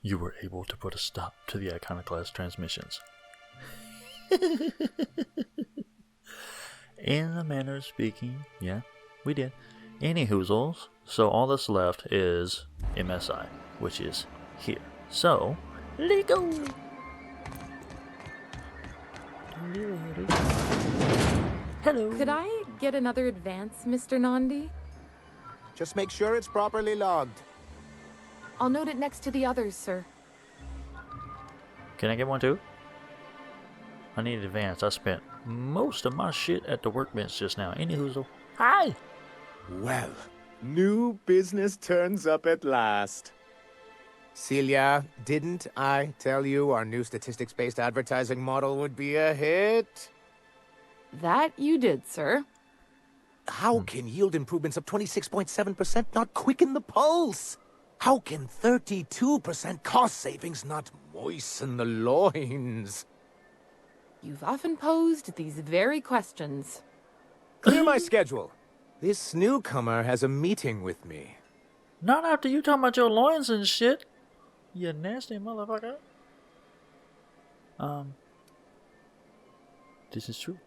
you were able to put a stop to the iconoclast transmissions. In a manner of speaking, yeah, we did. Any hoozles, so all that's left is MSI, which is here. So, let's go! Hello! Could I get another advance, Mr. Nandi? Just make sure it's properly logged. I'll note it next to the others, sir. Can I get one too? I need advance. I spent most of my shit at the workbench just now. Any hoozle. Hi! Well, new business turns up at last. Celia, didn't I tell you our new statistics-based advertising model would be a hit? That you did, sir. How can yield improvements of 26.7% not quicken the pulse? How can 32% cost savings not moisten the loins? You've often posed these very questions. Clear my schedule. This newcomer has a meeting with me. Not after you talking about your loins and shit. You nasty motherfucker. This is true.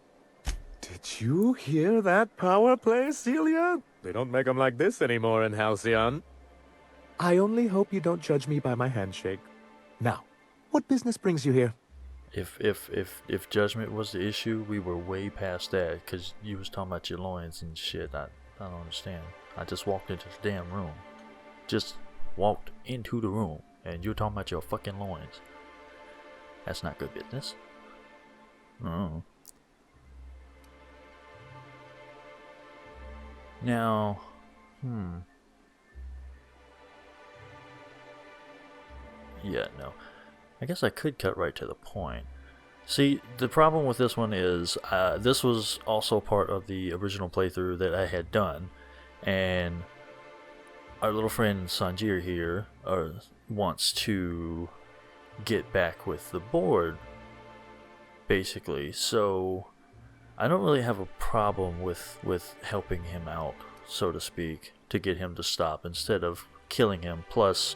Did you hear that power play, Celia? They don't make them like this anymore in Halcyon. I only hope you don't judge me by my handshake. Now, what business brings you here? If judgment was the issue, we were way past that, because you was talking about your loins and shit. I don't understand. I just walked into the damn room. Just walked into the room, and you're talking about your fucking loins. That's not good business. Oh. Now, yeah, no. I guess I could cut right to the point. See, the problem with this one is, this was also part of the original playthrough that I had done, and our little friend Sanjir here wants to get back with the board, basically, so I don't really have a problem with helping him out, so to speak, to get him to stop instead of killing him. Plus,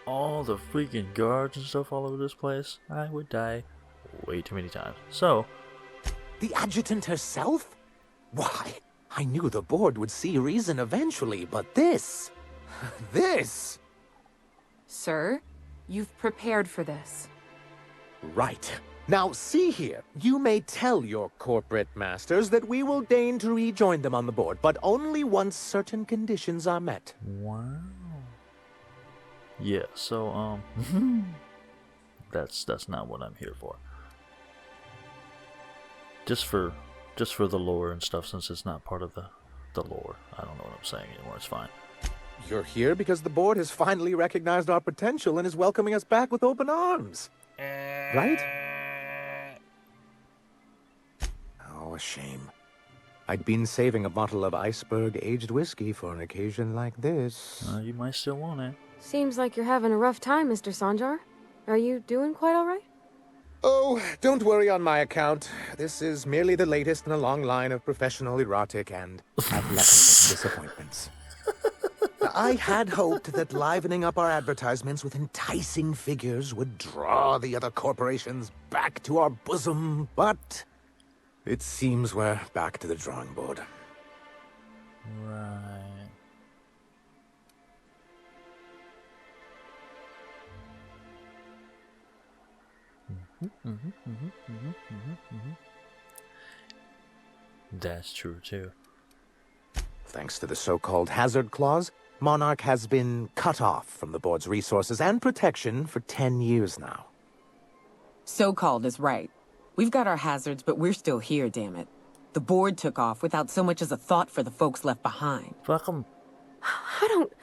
all the freaking guards and stuff all over this place, I would die way too many times. So, The adjutant herself? Why, I knew the board would see reason eventually, but this... this... Sir, you've prepared for this. Right. Now, see here. You may tell your corporate masters that we will deign to rejoin them on the board, but only once certain conditions are met. wow. Yeah, so, that's not what I'm here for. Just for the lore and stuff, since it's not part of the lore. I don't know what I'm saying anymore, it's fine. You're here because the board has finally recognized our potential and is welcoming us back with open arms. Right? Oh, a shame. I'd been saving a bottle of iceberg-aged whiskey for an occasion like this. You might still want it. Seems like you're having a rough time, Mr. Sanjar. Are you doing quite all right? Oh, don't worry on my account. This is merely the latest in a long line of professional erotic and athletic disappointments. I had hoped that livening up our advertisements with enticing figures would draw the other corporations back to our bosom, but it seems we're back to the drawing board. Right. That's true too. Thanks to the so-called hazard clause, Monarch has been cut off from the board's resources and protection for 10 years now. So-called is right. We've got our hazards, but we're still here, damn it. The board took off without so much as a thought for the folks left behind. Fuck 'em. I don't...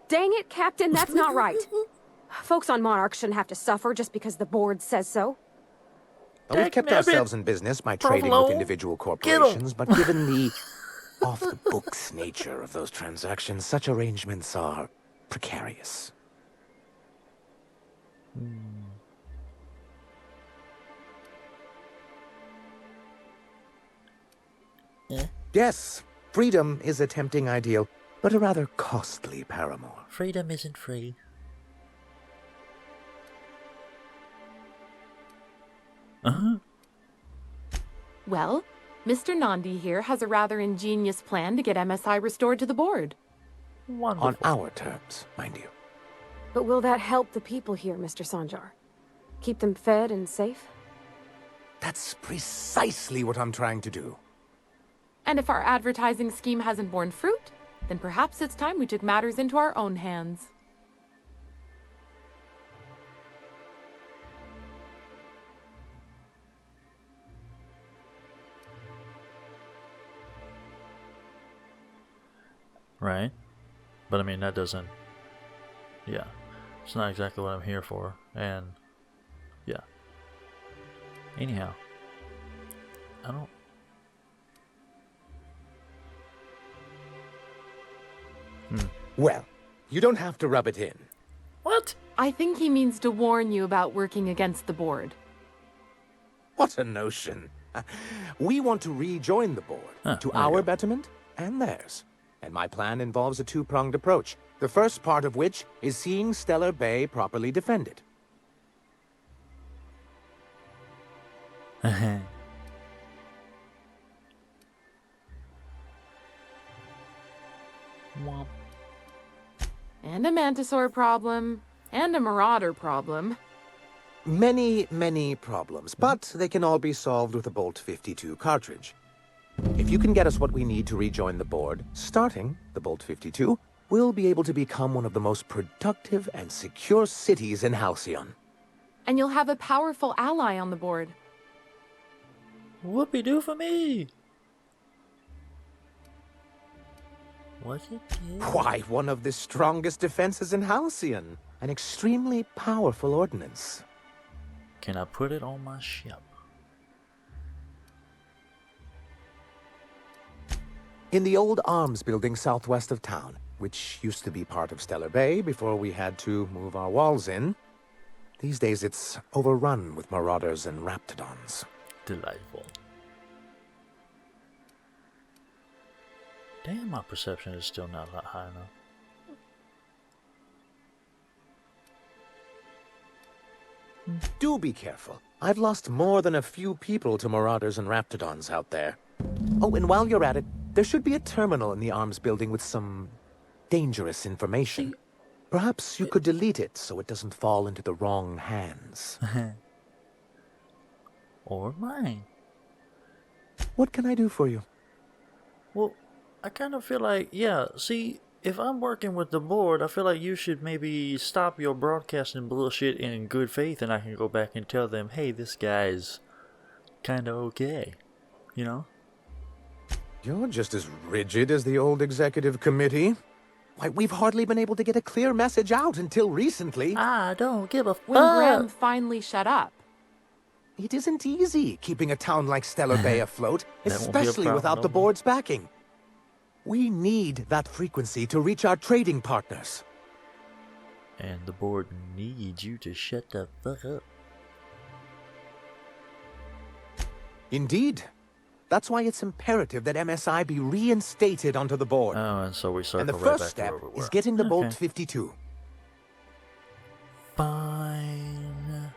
Dang it, Captain, that's not right. Folks on Monarch shouldn't have to suffer just because the board says so. Well, we've kept ourselves in business by trading with individual corporations, but given the off-the-books nature of those transactions, such arrangements are precarious. Yes, freedom is a tempting ideal, but a rather costly paramour. Freedom isn't free. Uh-huh. Well, Mr. Nandi here has a rather ingenious plan to get MSI restored to the board. Wonderful. On our terms, mind you. But will that help the people here, Mr. Sanjar? Keep them fed and safe? That's precisely what I'm trying to do. And if our advertising scheme hasn't borne fruit, then perhaps it's time we took matters into our own hands. Right. But I mean, that doesn't... Yeah. It's not exactly what I'm here for. And... Yeah. Anyhow. I don't... Well, you don't have to rub it in. What? I think he means to warn you about working against the board. What a notion. We want to rejoin the board, Huh, to there you our go. betterment and theirs. And my plan involves a two-pronged approach, the first part of which is seeing Stellar Bay properly defended. Womp. And a Mantisaur problem. And a Marauder problem. Many, many problems, but they can all be solved with a Bolt 52 cartridge. If you can get us what we need to rejoin the board, starting the Bolt 52, we'll be able to become one of the most productive and secure cities in Halcyon. And you'll have a powerful ally on the board. Whoopie-doo for me! What's it do? Why, one of the strongest defenses in Halcyon. An extremely powerful ordnance. Can I put it on my ship? In the old arms building southwest of town, which used to be part of Stellar Bay before we had to move our walls in, these days it's overrun with marauders and raptidons. Delightful. Damn, my perception is still not that high enough. Do be careful. I've lost more than a few people to marauders and raptidons out there. Oh, and while you're at it, there should be a terminal in the arms building with some dangerous information. Perhaps you could delete it so it doesn't fall into the wrong hands. Or mine. What can I do for you? Well, I kind of feel like, yeah, see, if I'm working with the board, I feel like you should maybe stop your broadcasting bullshit in good faith and I can go back and tell them, hey, this guy's kind of okay. You know? You're just as rigid as the old executive committee. Why, we've hardly been able to get a clear message out until recently. I don't give a fuck. When Graham finally shut up. It isn't easy keeping a town like Stellar Bay afloat, That won't be a especially problem, without the no. board's backing. We need that frequency to reach our trading partners. And the board needs you to shut the fuck up. Indeed. That's why it's imperative that MSI be reinstated onto the board. Oh, and so we circle and the right first back step to where we were. is getting the Bolt Okay. 52. Fine.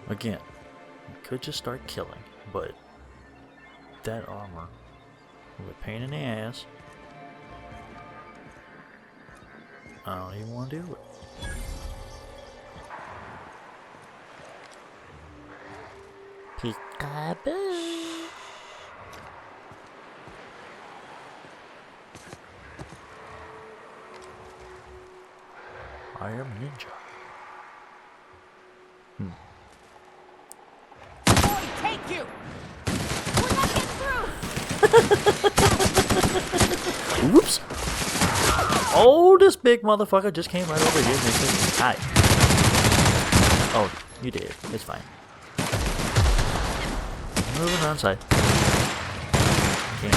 Again, I could just start killing, but that armor was a pain in the ass. I don't even want to do it. Peekaboo. I am ninja. Take you! Whoops! Oh, this big motherfucker just came right over here and they said, hi. Oh, you did. It's fine. Moving around side. Can't.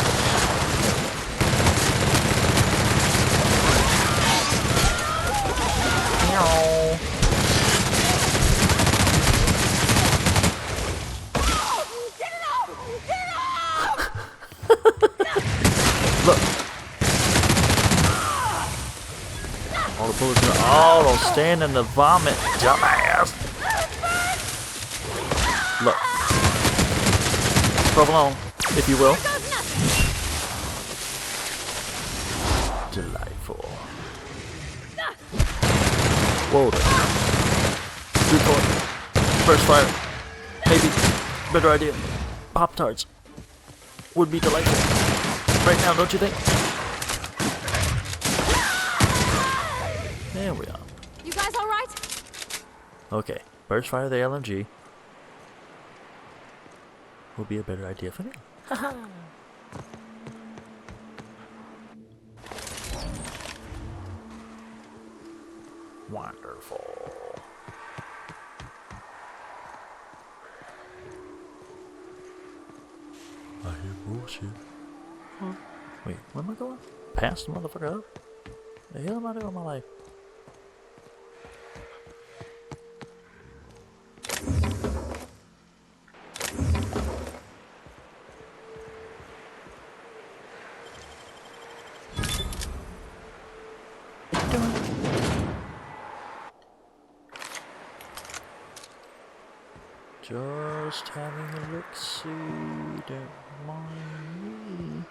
Meow. Look. All the bullets are all stand in the vomit, dumbass. provolone, if you will. Delightful. Whoa there. Recoil. Burst fire. Maybe. Better idea. Pop-Tarts. Would be delightful. Right now, don't you think? There we are. You guys alright? Okay. Burst fire the LMG. Would be a better idea for me. Haha. Wonderful. I hear bullshit. Huh? Wait, where am I going? Past the motherfucker up? The hell am I doing with my life? Just having a look-see, don't mind me.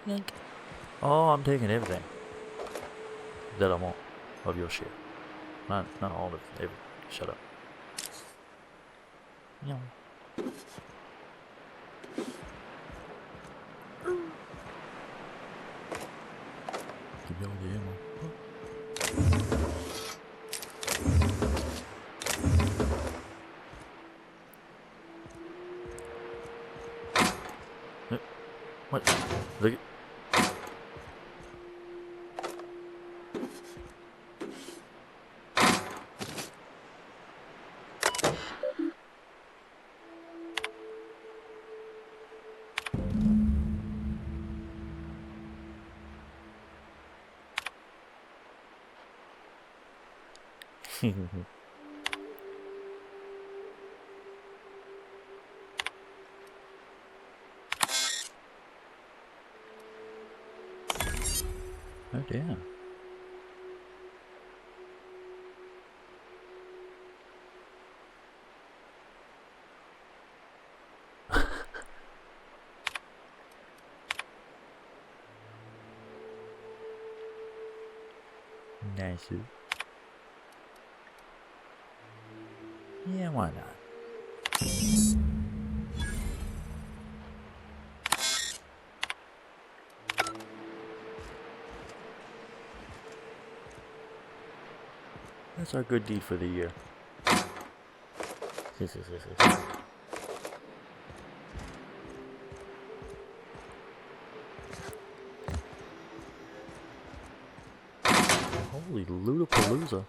Yank. Oh, I'm taking everything that I want of your shit. Not all of it. Shut up. No. Give me all the ammo. What? Look at... Oh dear. Nice. Yeah, why not? That's our good deed for the year. Holy Ludapalooza.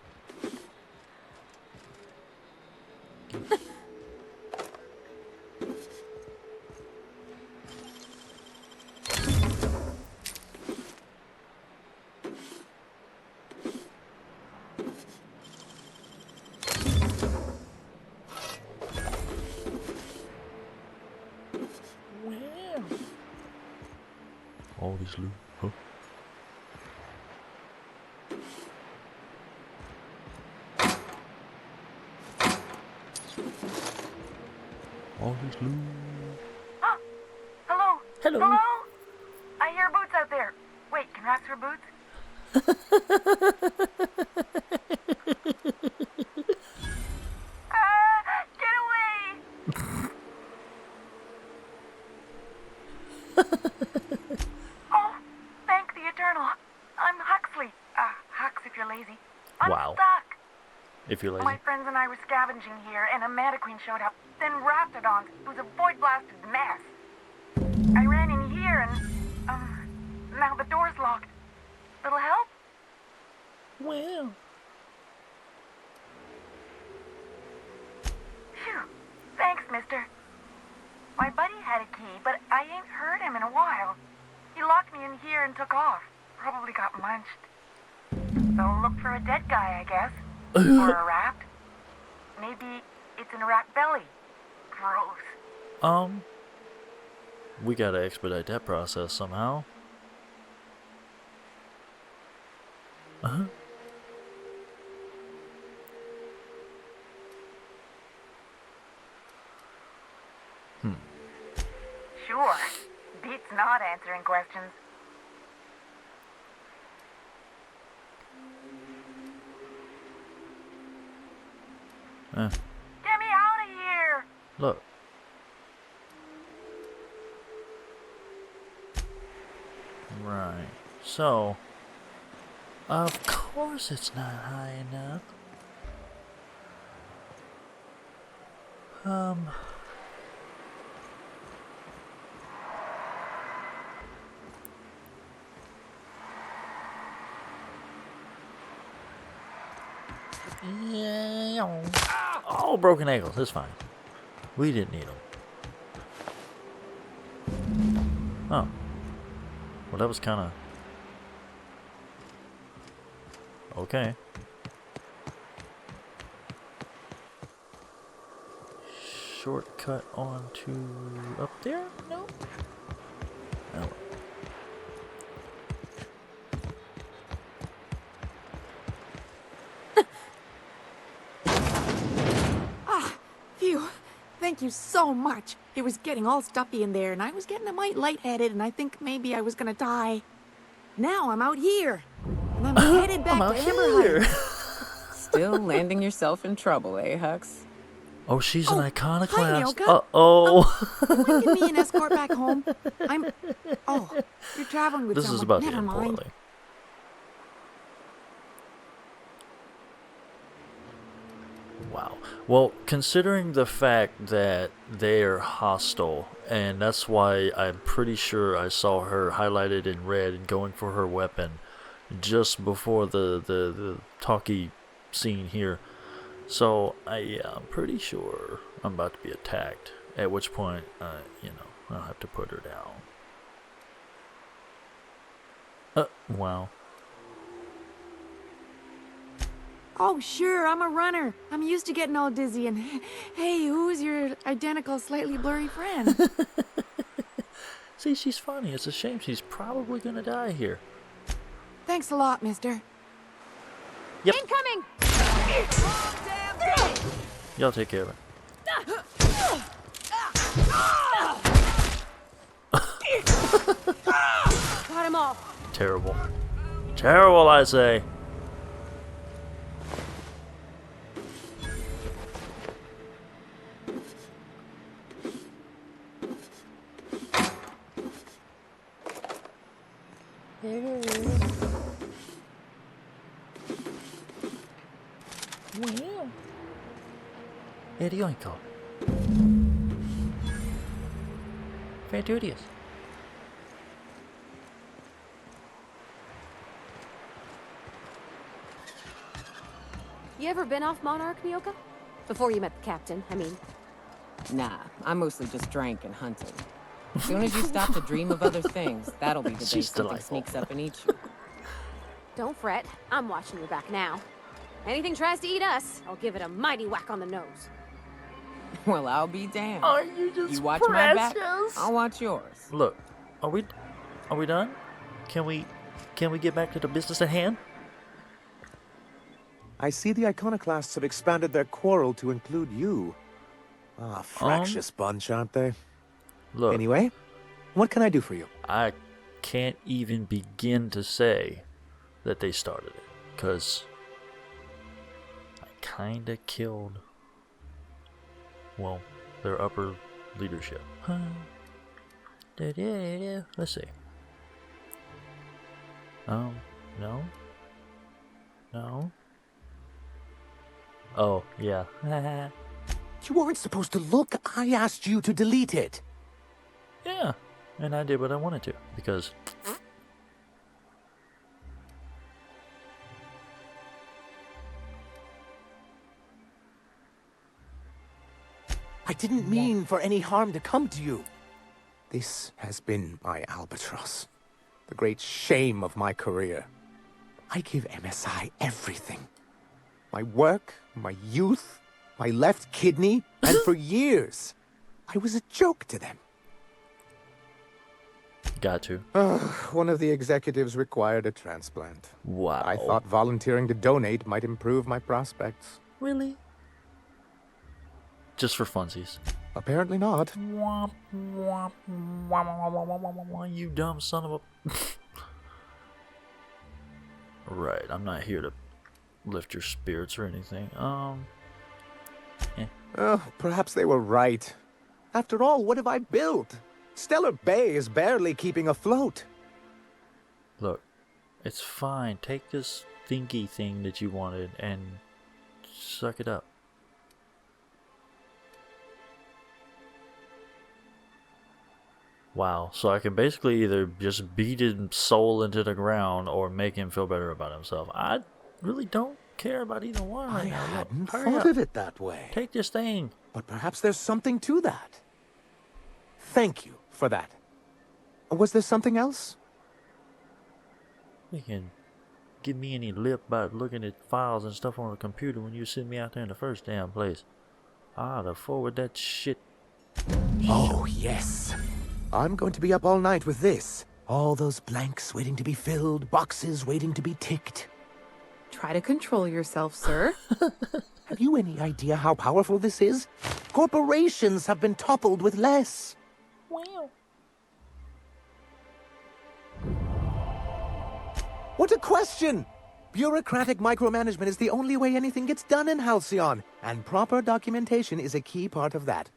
All this loot, huh? All this loot. Huh? Hello? Hello. Hello? I hear boots out there. Wait, can rats wear boots? Get away! Oh, thank the Eternal. I'm Huxley. Hux if you're lazy. I'm Wow. stuck. If you're lazy. My friends and I were scavenging here, and a Mantiqueen showed up. Then Raptidons. It was a void-blasted mess. I ran in here and, now the door's locked. Little help? Well. Phew. Thanks, mister. My buddy had a key, but I ain't heard him in a while. He locked me in here and took off. Probably got munched. So look for a dead guy, I guess. Or a rat. Maybe it's in a rat belly. Gross. We gotta expedite that process somehow. Sure. Beats not answering questions. Eh, Get me out of here! look. Right. So, of course it's not high enough. Yeah. Oh, broken ankles. That's fine. We didn't need them. Oh. Well, that was kind of... Okay. Shortcut onto up there? No. Oh. Phew. Thank you so much. It was getting all stuffy in there, and I was getting a mite lightheaded, and I think maybe I was gonna die. Now I'm out here, and I'm headed back I'm to out Amber here. Heights. Still landing yourself in trouble, eh, Hux? Oh, she's an iconoclast. Hi, Milka. Uh-oh. You want to give me an escort back home? Oh, you're traveling with This someone. is about to Never end mind. poorly. Wow. Well, considering the fact that they're hostile, and that's why I'm pretty sure I saw her highlighted in red and going for her weapon just before the talkie scene here. So, I'm pretty sure I'm about to be attacked. At which point, I'll have to put her down. Wow. Oh, sure, I'm a runner. I'm used to getting all dizzy, and hey, who's your identical, slightly blurry friend? See, she's funny. It's a shame she's probably gonna die here. Thanks a lot, mister. Yep. Incoming! Y'all take care of it. Got him all. Terrible. Terrible, I say. Well. Eddie Oinko. Fantudious. You ever been off Monarch, Mioka? Before you met the captain, I mean. Nah, I mostly just drank and hunted. As soon as you stop to dream of other things, that'll be the day She's something delightful. sneaks up and eats you. Don't fret. I'm watching your back now. Anything tries to eat us, I'll give it a mighty whack on the nose. Well, I'll be damned. Are you just You watch my back, precious? I'll watch yours. Look, are we done? Can we get back to the business at hand? I see the iconoclasts have expanded their quarrel to include you. Ah, fractious bunch, aren't they? Look, Anyway, what can I do for you? I can't even begin to say that they started it, because I kinda killed, well, their upper leadership. Let's see. No. No. Oh, yeah. You weren't supposed to look. I asked you to delete it. Yeah, and I did what I wanted to, because I didn't mean for any harm to come to you. This has been my albatross. The great shame of my career. I give MSI everything. My work, my youth, my left kidney, and for years, I was a joke to them. got to. One of the executives required a transplant. Wow. I thought volunteering to donate might improve my prospects. Really? Just for funsies. apparently not. Womp, womp, womp, womp, womp, womp, womp, you dumb son of a... Right, I'm not here to lift your spirits or anything. Oh, perhaps they were right. After all, what have I built? Stellar Bay is barely keeping afloat. Look, it's fine. Take this thinky thing that you wanted and suck it up. Wow, so I can basically either just beat his soul into the ground or make him feel better about himself. I really don't care about either one I right now. Look, hadn't hurry thought up. of it that way. Take this thing. But perhaps there's something to that. Thank you for that. Was there something else? You can give me any lip by looking at files and stuff on the computer when you sent me out there in the first damn place. I'd have forward that shit. Oh, yes. I'm going to be up all night with this. All those blanks waiting to be filled, boxes waiting to be ticked. Try to control yourself, sir. Have you any idea how powerful this is? Corporations have been toppled with less. Wow. What a question! Bureaucratic micromanagement is the only way anything gets done in Halcyon, and proper documentation is a key part of that.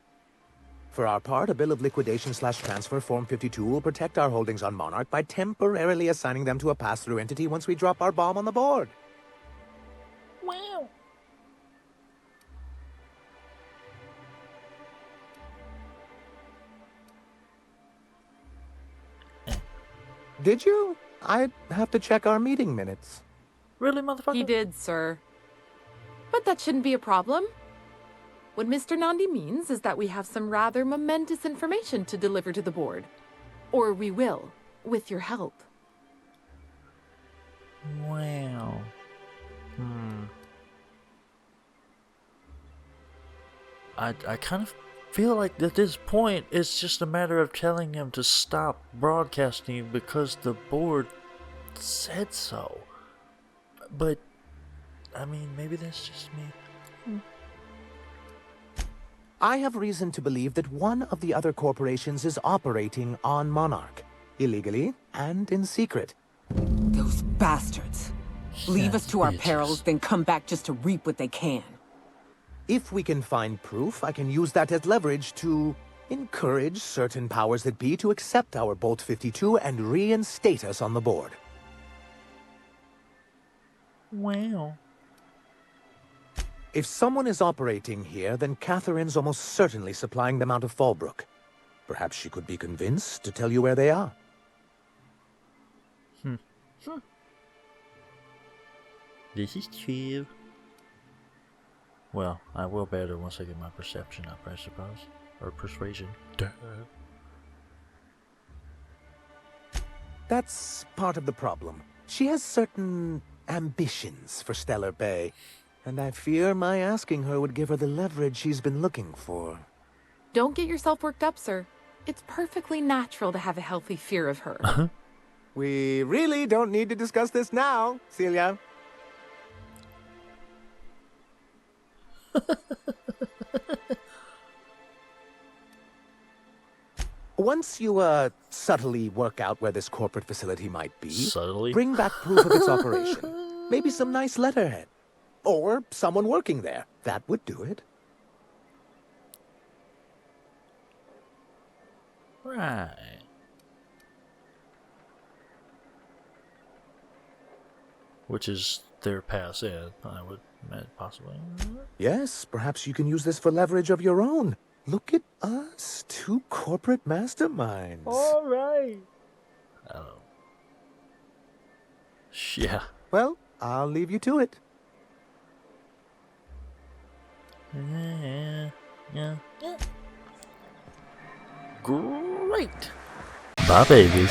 For our part, a bill of liquidation/transfer Form 52 will protect our holdings on Monarch by temporarily assigning them to a pass-through entity once we drop our bomb on the board. Wow. Did you? I'd have to check our meeting minutes. Really, motherfucker? He did, sir. But that shouldn't be a problem. What Mr. Nandi means is that we have some rather momentous information to deliver to the board. Or we will, with your help. Wow. I kind of feel like at this point it's just a matter of telling him to stop broadcasting because the board said so. But, I mean, maybe that's just me. I have reason to believe that one of the other corporations is operating on Monarch, illegally and in secret. Those bastards. Leave us to our perils, then come back just to reap what they can. If we can find proof, I can use that as leverage to encourage certain powers that be to accept our Bolt 52 and reinstate us on the board. Wow. If someone is operating here, then Catherine's almost certainly supplying them out of Fallbrook. Perhaps she could be convinced to tell you where they are. This is true. Well, I will better once I get my perception up, I suppose. Or persuasion. Duh. That's part of the problem. She has certain ambitions for Stellar Bay, and I fear my asking her would give her the leverage she's been looking for. Don't get yourself worked up, sir. It's perfectly natural to have a healthy fear of her. We really don't need to discuss this now, Celia. Once you, subtly work out where this corporate facility might be, Subtly? bring back proof of its operation. Maybe some nice letterhead. Or someone working there. That would do it. Right. Which is their pass in, I would imagine, possibly. Yes, perhaps you can use this for leverage of your own. Look at us, two corporate masterminds. Alright. I don't know. Yeah. Well, I'll leave you to it. Yeah. Great. Bye, baby.